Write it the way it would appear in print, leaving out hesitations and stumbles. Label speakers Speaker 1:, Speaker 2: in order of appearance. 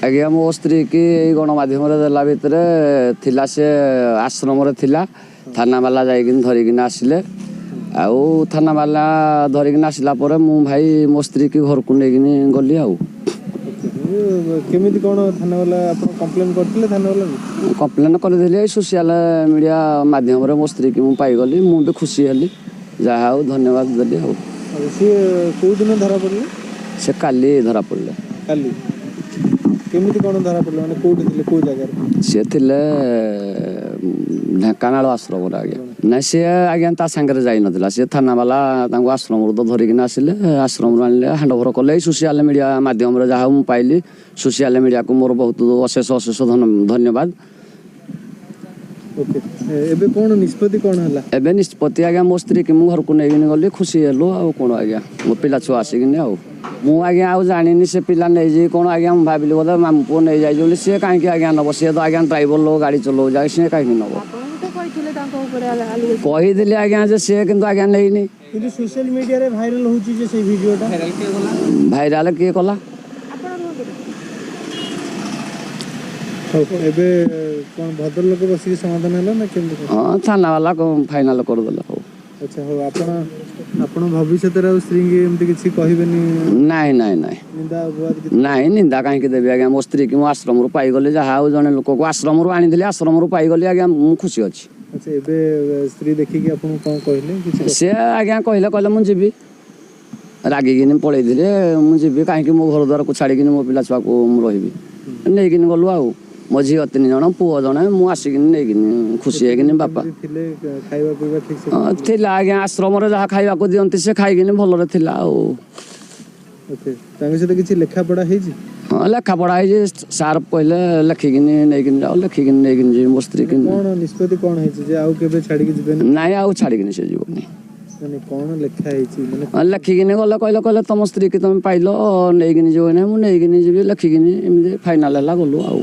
Speaker 1: आज्ञा मो स्त्री की गणमाध्यम देला भितर थिला से आश्रम थिला थाना वाला जाइकिन धरिकिन आसिले आउ थाना वाला धरिकिन आसिला परे मु भाई मो स्त्री की घर को लेकिन गली आउ
Speaker 2: केमिति कोन थाना वाला आपण कंप्लेन करथिले थाना वाला
Speaker 1: कंप्लेन कर दिले सोशल मीडिया माध्यम रे मो स्त्री की मु पाई गली मु भी खुशी हली जहा हो धन्यवाद देली हो
Speaker 2: से को दिन धरा पड़ले
Speaker 1: से काली धरा पड़ले
Speaker 2: काली केमिति कोन धरा पड़ले माने कोठी थिले को जगह रे
Speaker 1: से थिले ढेकानाल आश्रम रे आज्ञा ना से आज्ञा ता संगे जाई नथिला से थाना वाला तांको आश्रम रो धरिकिन आसिले आश्रम रो आनले हैंड ओवर कले सोशल मीडिया माध्यम रे जहा मु पाइली सोशल मीडिया को मोर बहुत अशेष धन्यवाद।
Speaker 2: ओके एबे कोन निष्पत्ति कोन हला
Speaker 1: एबे निष्पत्ति आज्ञा मो स्त्री की मु घर को नेगिन गली खुशी हेलो आ कोन आज्ञा मो पिला छुआ आसिकिन आ मु आज्ञा आ जानिनी से पिला नै जे कोन आज्ञा हम भाबिली बोले मामू पो नै जाई जोली से काहे कि आज्ञा नबो से तो आज्ञा ड्राइवर लो गाड़ी चलो जाय से काहे कि नबो कहि दिले आज्ञा जे से किंतु आज्ञा नैनी
Speaker 2: किंतु सोशल मीडिया रे वायरल होची जे से वीडियोटा
Speaker 1: भाइराल के कला
Speaker 2: एबे कोन भद्र लोक बसी समाधान हला ना केमति
Speaker 1: हां थाना वाला को फाइनल कर देला हो
Speaker 2: अच्छा हो आपण भविष्य रे स्त्री के एमति किछि कहिबेनी
Speaker 1: नाही नाही नाही
Speaker 2: निंदा अपवाद कि
Speaker 1: नाही निंदा काहे कि देबी आज्ञा मो स्त्री की मो आश्रम रो पाई गले जहा हो जने लोक को आश्रम रो आनी दिले आश्रम रो पाई गले आज्ञा मु खुशी अछि।
Speaker 2: अच्छा एबे स्त्री देखि कि आपण कोन कहले किछि
Speaker 1: से आज्ञा कहले मु जीबी रागी किन पळै दिले मु जीबी काहे कि मो घर द्वार को छाडी किन मो पिला छुआ को मु रहिबी नै किन गलु आउ मो झी 3 जण पुओ जण मु आसी किन नै किन खुशी है किन बापा
Speaker 2: थिले खाइबा पीबा ठीक से
Speaker 1: थिला आज्ञा आश्रम रे जहा खाइबा को दियंती से खाइ किन भलो रे थिला आउ
Speaker 2: ओके तांगे से किछि लेखा पढ़ा हे जी
Speaker 1: हां लेखा पढ़ा हे जे सार पहिले लखि किन नै किन जाओ लखि किन नै किन जे मो स्त्री किन
Speaker 2: कोन निष्पत्ति कोन हे जे आउ केबे छाडी के जिबे
Speaker 1: नै आउ छाडी किन से जीवनी
Speaker 2: माने कोन लेखा हे छी माने
Speaker 1: लखि किन गले कहले तम स्त्री की तुम पाइलो नै किन जो नै मु नै किन जीबी लखि किन एमि फाइनल हला गलो आउ